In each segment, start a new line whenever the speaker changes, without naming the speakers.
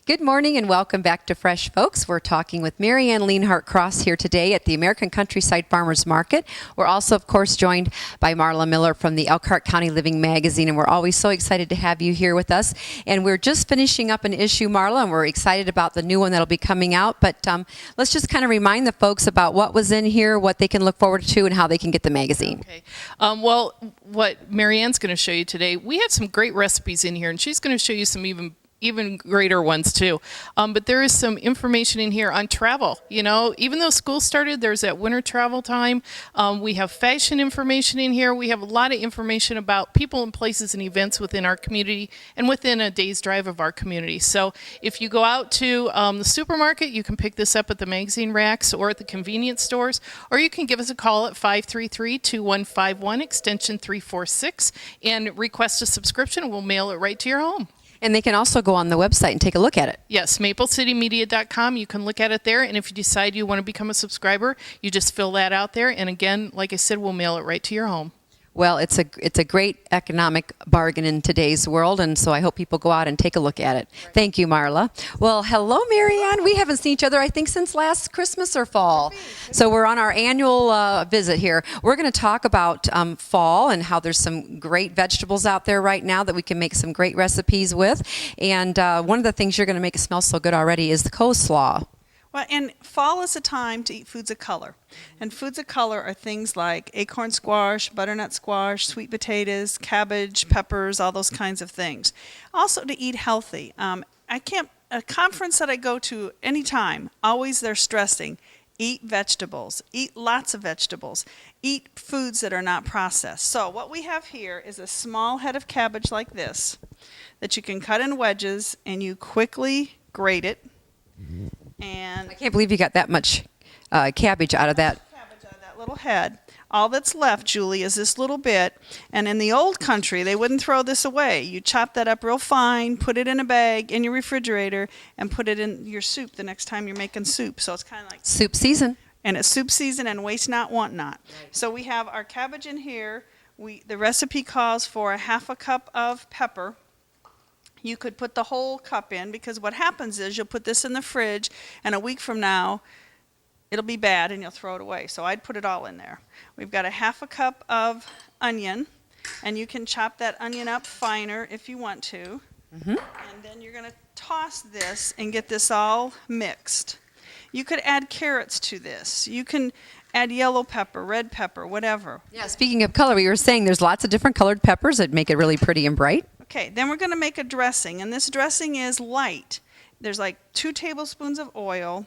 Good morning and welcome back to Fresh Folks. We're talking with Mary Ann Lienhart-Cross here today at the American Countryside Farmers Market. We're also, of course, joined by Marla Miller from the Elkhart County LIving Magazine, and we're always so excited to have you here with us. And we're just finishing up an issue, Marla, and we're excited about the new one that'll be coming out. But let's just kind of remind the folks about what was in here, what they can look forward to, and how they can get the magazine.
Okay. Well, what Mary Ann's going to show you today, we have some great recipes in here, and she's going to show you some even greater ones too. But there is some information in here on travel. You know, even though school started, there's that winter travel time. We have fashion information in here. We have a lot of information about people and places and events within our community and within a day's drive of our community. So if you go out to the supermarket, you can pick this up at the magazine racks or at the convenience stores, or you can give us a call at 533-2151, extension 346, and request a subscription, and we'll mail it right to your home.
And they can also go on the website and take a look at it.
Yes, maplecitymedia.com. You can look at it there, and if you decide you want to become a subscriber, you just fill that out there, and again, like I said, we'll mail it right to your home.
Well, it's a great economic bargain in today's world, and so I hope people go out and take a look at it. Right. Thank you, Marla. Well, hello, Mary Ann. We haven't seen each other, I think, since last Christmas or fall. So we're on our annual visit here. We're going to talk about fall and how there's some great vegetables out there right now that we can make some great recipes with. And one of the things you're going to make it smell so good already is the coleslaw.
Well, and fall is a time to eat foods of color. And foods of color are things like acorn squash, butternut squash, sweet potatoes, cabbage, peppers, all those kinds of things. Also to eat healthy. A conference that I go to anytime, always they're stressing, eat vegetables, eat lots of vegetables, eat foods that are not processed. So what we have here is a small head of cabbage like this that you can cut in wedges and you quickly grate it. And
I can't believe you got that much cabbage out of that.
Cabbage out of that little head. All that's left, Julie, is this little bit. And in the old country, they wouldn't throw this away. You chop that up real fine, put it in a bag in your refrigerator, and put it in your soup the next time you're making soup. So it's kind of like
soup season.
And it's soup season and waste not, want not. Right. So we have our cabbage in here. The recipe calls for a half a cup of pepper. You could put the whole cup in, because what happens is you'll put this in the fridge, and a week from now it'll be bad and you'll throw it away. So I'd put it all in there. We've got a half a cup of onion, and you can chop that onion up finer if you want to. Mm-hmm. And then you're going to toss this and get this all mixed. You could add carrots to this. You can add yellow pepper, red pepper, whatever.
Yeah, speaking of color, we were saying there's lots of different colored peppers that make it really pretty and bright.
Okay, then we're going to make a dressing, and this dressing is light. There's like 2 tablespoons of oil,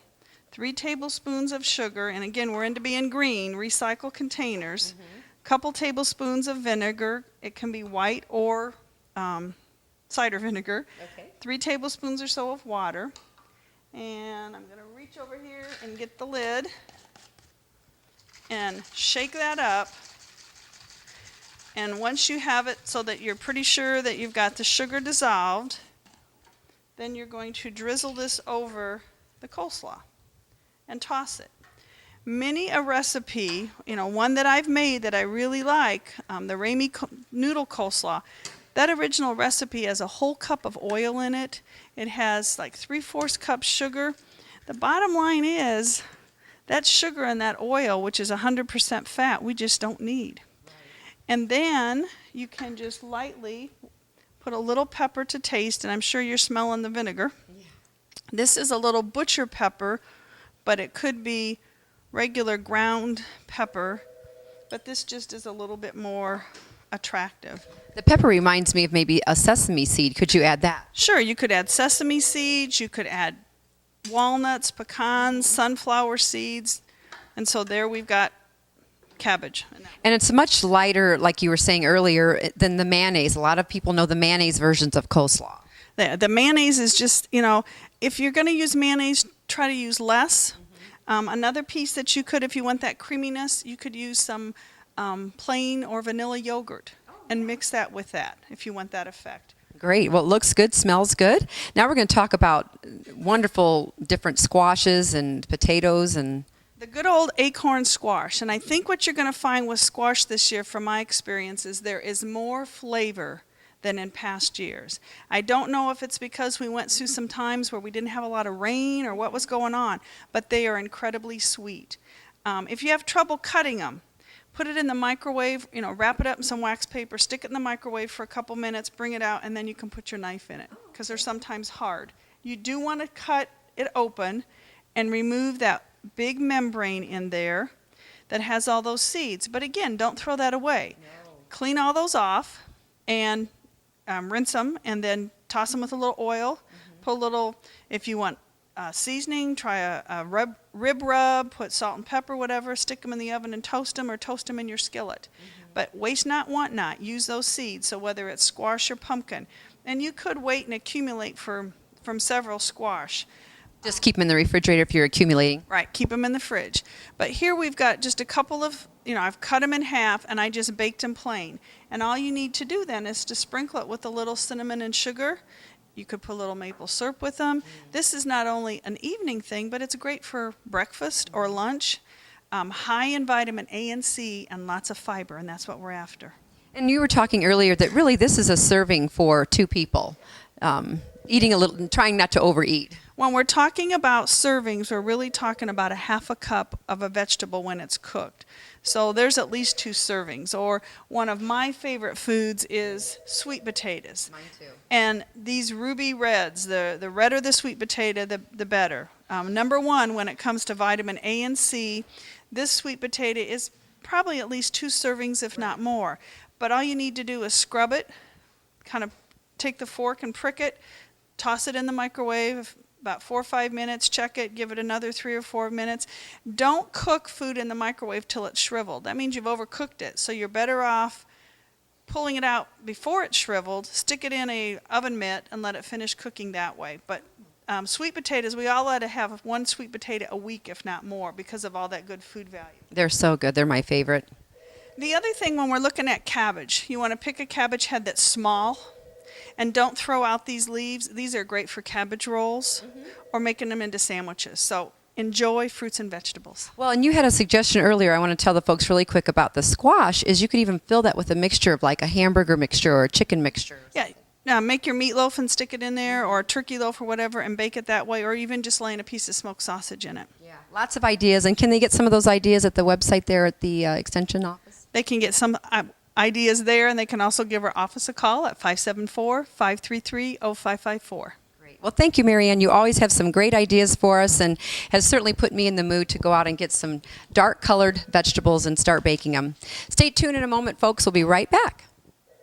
3 tablespoons of sugar, and again, we're into being green, recycle containers, couple tablespoons of vinegar. It can be white or cider vinegar. Okay. 3 tablespoons or so of water. And I'm going to reach over here and get the lid and shake that up. And once you have it so that you're pretty sure that you've got the sugar dissolved, then you're going to drizzle this over the coleslaw and toss it. Many a recipe, one that I've made that I really like, the Ramey noodle coleslaw, that original recipe has a whole cup of oil in it. It has like 3/4 cup sugar. The bottom line is that sugar and that oil, which is 100% fat, we just don't need. And then you can just lightly put a little pepper to taste, and I'm sure you're smelling the vinegar. Yeah. This is a little butcher pepper, but it could be regular ground pepper, but this just is a little bit more attractive.
The pepper reminds me of maybe a sesame seed. Could you add that?
Sure, you could add sesame seeds, you could add walnuts, pecans, sunflower seeds, and so there we've got cabbage.
And it's much lighter, like you were saying earlier, than the mayonnaise. A lot of people know the mayonnaise versions of coleslaw.
The mayonnaise is just, if you're going to use mayonnaise, try to use less. Another piece that you could, if you want that creaminess, you could use some plain or vanilla yogurt and mix that with that if you want that effect.
Great. Well, it looks good, smells good. Now we're going to talk about wonderful different squashes and potatoes and
the good old acorn squash. And I think what you're going to find with squash this year, from my experience, is there is more flavor than in past years. I don't know if it's because we went through some times where we didn't have a lot of rain or what was going on, but they are incredibly sweet. If you have trouble cutting them, put it in the microwave, wrap it up in some wax paper, stick it in the microwave for a couple minutes, bring it out, and then you can put your knife in it, because they're sometimes hard. You do want to cut it open and remove that big membrane in there that has all those seeds. But again, don't throw that away. No. Clean all those off and rinse them, and then toss them with a little oil. Put a little, if you want seasoning, try a rib rub, put salt and pepper, whatever, stick them in the oven and toast them, or toast them in your skillet. But waste not, want not. Use those seeds, so whether it's squash or pumpkin. And you could wait and accumulate from several squash.
Just keep them in the refrigerator if you're accumulating.
Right, keep them in the fridge. But here we've got just a couple of, I've cut them in half and I just baked them plain. And all you need to do then is to sprinkle it with a little cinnamon and sugar. You could put a little maple syrup with them. This is not only an evening thing, but it's great for breakfast or lunch. High in vitamin A and C and lots of fiber, and that's what we're after.
And you were talking earlier that really this is a serving for 2 people. Eating a little, trying not to overeat.
When we're talking about servings, we're really talking about a half a cup of a vegetable when it's cooked. So there's at least 2 servings. Or one of my favorite foods is sweet potatoes.
Mine too.
And these ruby reds, the redder the sweet potato, the better. Number 1, when it comes to vitamin A and C, this sweet potato is probably at least 2 servings, if not more. But all you need to do is scrub it, kind of take the fork and prick it, toss it in the microwave about 4 or 5 minutes, check it, give it another 3 or 4 minutes. Don't cook food in the microwave till it's shriveled. That means you've overcooked it. So you're better off pulling it out before it's shriveled, stick it in a oven mitt and let it finish cooking that way. But sweet potatoes, we all ought to have 1 sweet potato a week, if not more, because of all that good food value.
They're so good. They're my favorite.
The other thing when we're looking at cabbage, you want to pick a cabbage head that's small. And don't throw out these leaves. These are great for cabbage rolls or making them into sandwiches. So enjoy fruits and vegetables.
Well, and you had a suggestion earlier I want to tell the folks really quick about the squash, is you could even fill that with a mixture of like a hamburger mixture or a chicken mixture.
Yeah, make your meatloaf and stick it in there, or a turkey loaf or whatever, and bake it that way, or even just laying a piece of smoked sausage in it.
Yeah, lots of ideas. And can they get some of those ideas at the website there at the Extension office?
They can get some ideas there, and they can also give our office a call at 574-533-0554.
Great. Well, thank you, Mary Ann. You always have some great ideas for us, and has certainly put me in the mood to go out and get some dark-colored vegetables and start baking them. Stay tuned in a moment, folks. We'll be right back.